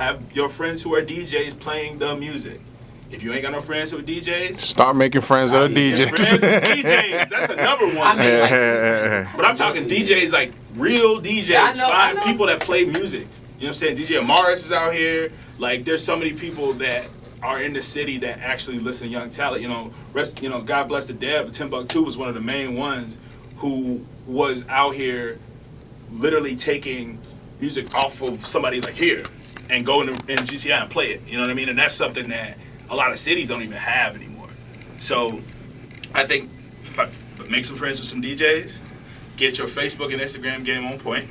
have your friends who are DJs playing the music. If you ain't got no friends who are DJs, start making friends that are DJs. Friends with DJs, that's the number one. But I'm talking DJs like real DJs, I know. People that play music. You know what I'm saying? DJ Amaris is out here. Like, there's so many people that are in the city that actually listen to young talent. God bless the dead, but Timbuktu was one of the main ones who was out here literally taking music off of somebody like here and go in GCI and play it. You know what I mean? And that's something that a lot of cities don't even have anymore. So I think make some friends with some DJs, get your Facebook and Instagram game on point,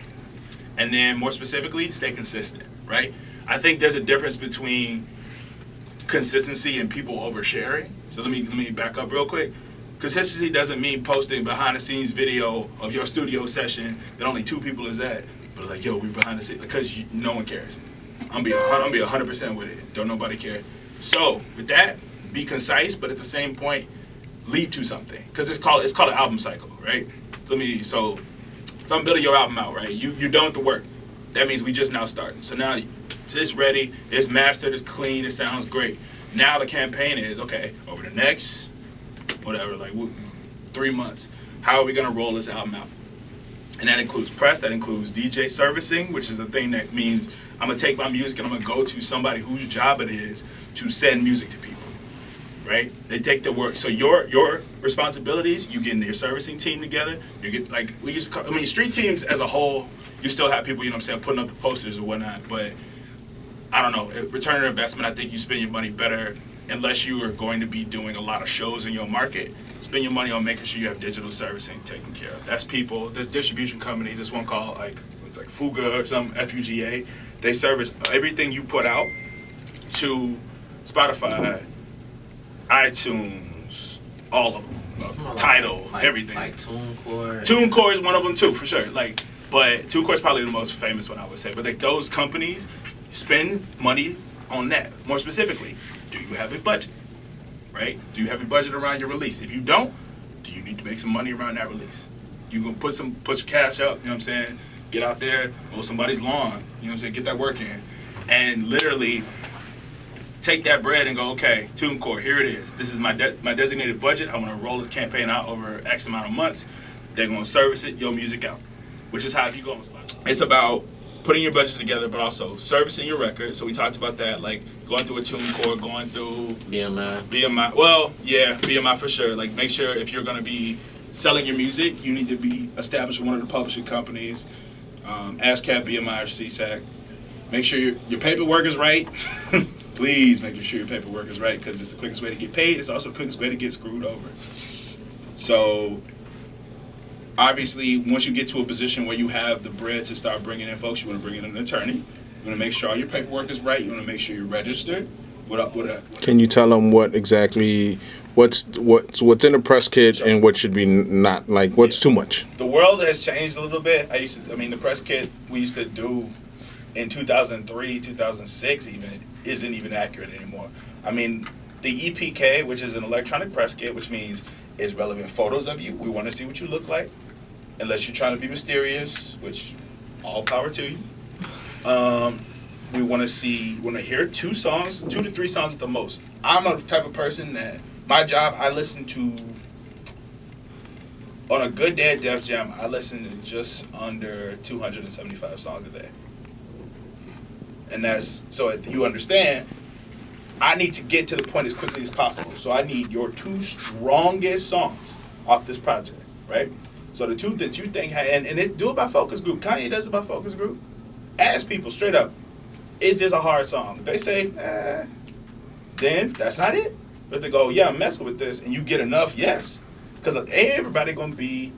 and then more specifically, stay consistent, right? I think there's a difference between consistency and people oversharing. So let me back up real quick. Consistency doesn't mean posting behind the scenes video of your studio session that only 2 people is at, but like, yo, we behind the scenes, because no one cares. I'm be 100% with it. Don't nobody care. So with that, be concise, but at the same point, lead to something, because it's called an album cycle, right? So if I'm building your album out, right, you're done with the work. That means we just now starting. So now it's ready, it's mastered, it's clean, it sounds great. Now the campaign is, okay, over the next, 3 months, how are we gonna roll this album out? And that includes press, that includes DJ servicing, which is a thing that means I'm gonna take my music and I'm gonna go to somebody whose job it is to send music to people, right? They take the work. So your responsibilities, you getting your servicing team together, you get street teams as a whole, you still have people, putting up the posters or whatnot, but I don't know, return on investment, I think you spend your money better unless you are going to be doing a lot of shows in your market. Spend your money on making sure you have digital servicing taken care of. That's people, there's distribution companies, this one called it's like Fuga or some FUGA. They service everything you put out to Spotify, iTunes, all of them, Tidal, everything. Like TuneCore. TuneCore is one of them too, for sure. But TuneCore is probably the most famous one, I would say. But those companies spend money on that. More specifically, do you have a budget? Right? Do you have a budget around your release? If you don't, do you need to make some money around that release? You gonna put your cash up, you know what I'm saying? Get out there, mow somebody's lawn, you know what I'm saying? Get that work in. And literally take that bread and go, okay, TuneCore, here it is. This is my designated budget. I want to roll this campaign out over X amount of months. They're going to service it, your music out, which is how you go on Spotify. It's about putting your budget together, but also servicing your record. So we talked about that, like going through a TuneCore, going through BMI. Well, yeah, BMI for sure. Like, make sure if you're going to be selling your music, you need to be established with one of the publishing companies, ASCAP, BMI, or CSAC. Make sure your paperwork is right. Please make sure your paperwork is right, because it's the quickest way to get paid. It's also the quickest way to get screwed over. So obviously, once you get to a position where you have the bread to start bringing in folks, you want to bring in an attorney. You want to make sure all your paperwork is right. You want to make sure you're registered. Can you tell them what's in the press kit and what should be not, like, what's too much? The world has changed a little bit. The press kit we used to do in 2003, 2006 even, isn't even accurate anymore. The EPK, which is an electronic press kit, which means it's relevant photos of you. We want to see what you look like, unless you're trying to be mysterious, which all power to you. We want to hear 2 to 3 songs at the most. I'm a type of person that my job, I listen to, on a good day at Def Jam, I listen to just under 275 songs a day. And that's, so you understand, I need to get to the point as quickly as possible. So I need your 2 strongest songs off this project, right? So the 2 that you think, do it by focus group. Kanye does it by focus group. Ask people straight up, is this a hard song? If they say, then that's not it. But if they go, yeah, I'm messing with this, and you get enough, yes. Because everybody going to be,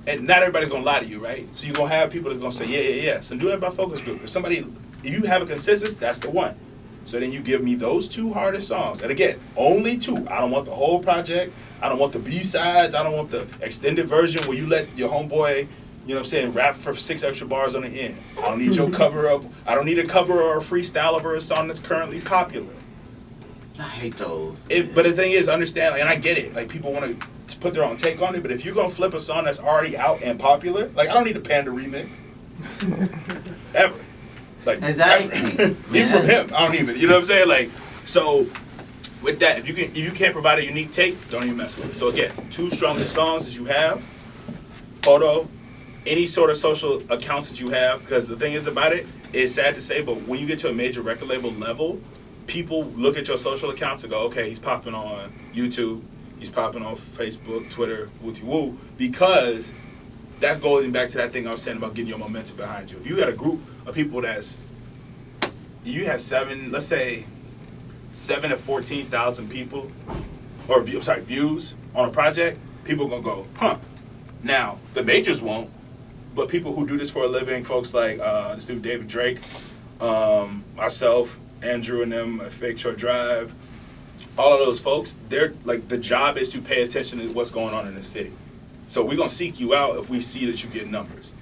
and not everybody's going to lie to you, right? So you're going to have people that's going to say, yeah. So do that by focus group. If you have a consensus, that's the one. So then you give me those 2 hardest songs. And again, only 2. I don't want the whole project. I don't want the B-sides. I don't want the extended version where you let your homeboy, rap for 6 extra bars on the end. I don't need your I don't need a cover or a freestyle of a song that's currently popular. I hate those. But the thing is, understand, and I get it, like, people want to put their own take on it, but if you're going to flip a song that's already out and popular, like, I don't need a Panda remix. Ever. Like, exactly. Leap from him. I don't even. You know what I'm saying? Like, so with that, if you can't provide a unique take, don't even mess with it. So again, 2 strongest songs that you have, photo, any sort of social accounts that you have, because the thing is about it, it's sad to say, but when you get to a major record label level, people look at your social accounts and go, okay, he's popping on YouTube, he's popping on Facebook, Twitter, woo-woo, because that's going back to that thing I was saying about getting your momentum behind you. If you got a group of people you have 7 to 14,000 people, or views on a project, people are gonna go, huh. Now, the majors won't, but people who do this for a living, folks like this dude David Drake, myself, Andrew and them at Fake Short Drive, all of those folks, they're like, the job is to pay attention to what's going on in the city. So we're gonna seek you out if we see that you get numbers.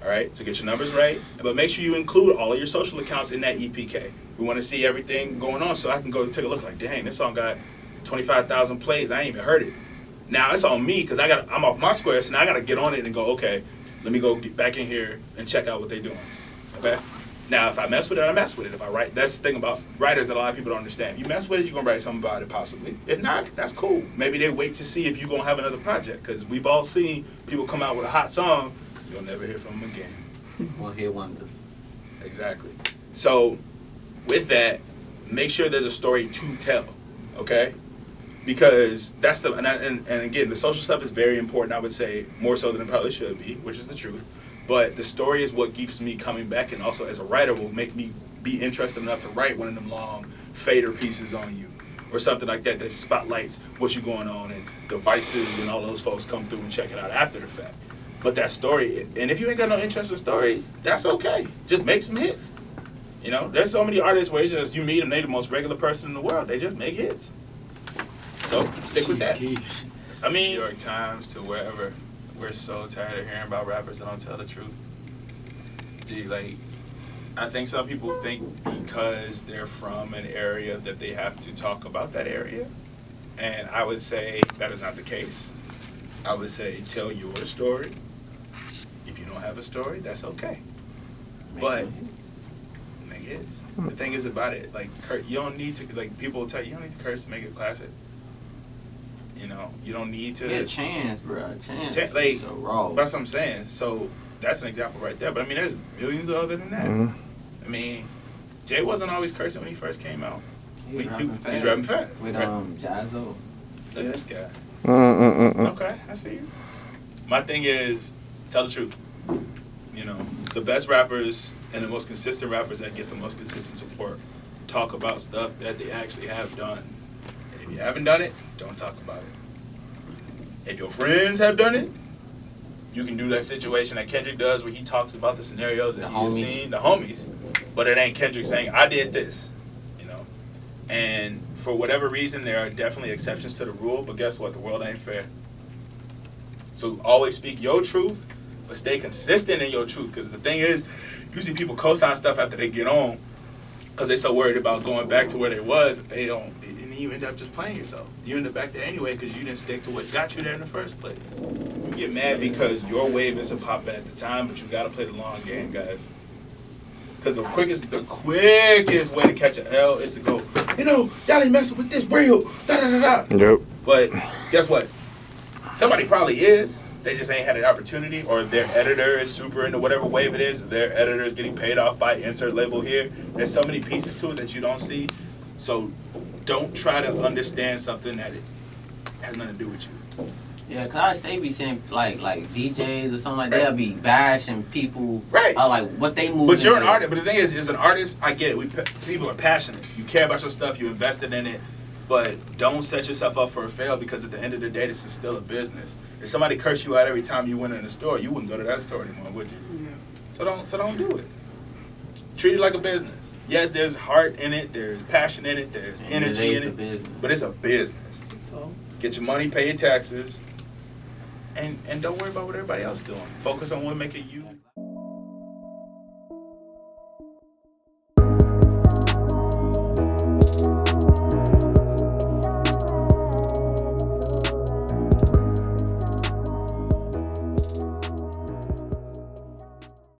All right, so get your numbers right, but make sure you include all of your social accounts in that EPK. We want to see everything going on, so I can go take a look. Like, dang, this song got 25,000 plays. I ain't even heard it. Now it's on me because I'm off my square, so now I gotta get on it and go, okay, let me go get back in here and check out what they're doing. Okay. Now, if I mess with it, I mess with it. If I write, that's the thing about writers that a lot of people don't understand. You mess with it, you're gonna write something about it possibly. If not, that's cool. Maybe they wait to see if you're gonna have another project, because we've all seen people come out with a hot song. You'll never hear from them again. One hit wonders. Exactly. So, with that, make sure there's a story to tell, okay? Because that's and again, the social stuff is very important, I would say, more so than it probably should be, which is the truth. But the story is what keeps me coming back, and also as a writer will make me be interested enough to write one of them long fader pieces on you, or something like that spotlights what you're going on, and the Vices and all those folks come through and check it out after the fact. But that story, and if you ain't got no interest in story, that's okay. Just make some hits. You know, there's so many artists where it's just you meet them, they're the most regular person in the world. They just make hits. So stick with that. I mean, New York Times to wherever. We're so tired of hearing about rappers that don't tell the truth. Gee, like, I think some people think because they're from an area that they have to talk about that area. And I would say that is not the case. I would say tell your story. If you don't have a story, that's okay. But make hits. The thing is about it, like, you don't need to, like, people will tell you, you don't need to curse to make it a classic. You know, you don't need to. Yeah, chance, bro. Chance. Like, so raw. That's what I'm saying. So that's an example right there. But I mean, there's millions other than that. Mm-hmm. I mean, Jay wasn't always cursing when he first came out. He's rapping fast. With Jazzo. Look at this guy. Okay, I see you. My thing is, tell the truth. You know, the best rappers and the most consistent rappers that get the most consistent support talk about stuff that they actually have done. And if you haven't done it, don't talk about it. If your friends have done it, you can do that situation that Kendrick does where he talks about the scenarios that he's seen, the homies, but it ain't Kendrick saying, I did this, you know. And for whatever reason, there are definitely exceptions to the rule, but guess what? The world ain't fair. So always speak your truth, but stay consistent in your truth, because the thing is, you see people co-sign stuff after they get on because they're so worried about going back to where they was that they don't, and you end up just playing yourself. You end up back there anyway because you didn't stick to what got you there in the first place. You get mad because your wave isn't popping at the time, but you got to play the long game, guys. Because the quickest way to catch an L is to go, you know, y'all ain't messing with this real, da-da-da-da. Yep. But guess what? Somebody probably is. They just ain't had an opportunity, or their editor is super into whatever wave it is. Their editor is getting paid off by insert label here. There's so many pieces to it that you don't see. So don't try to understand something that it has nothing to do with you. Yeah, cause they be saying like DJs or something like that, they'll be bashing people. Right. Like what they move. But you're an artist. But the thing is, as an artist, I get it. People are passionate. You care about your stuff. You invested in it. But don't set yourself up for a fail, because at the end of the day, this is still a business. If somebody cursed you out every time you went in a store, you wouldn't go to that store anymore, would you? Yeah. So don't do it. Treat it like a business. Yes, there's heart in it. There's passion in it. There's energy in it. But it's a business. Get your money, pay your taxes. And don't worry about what everybody else is doing. Focus on what making you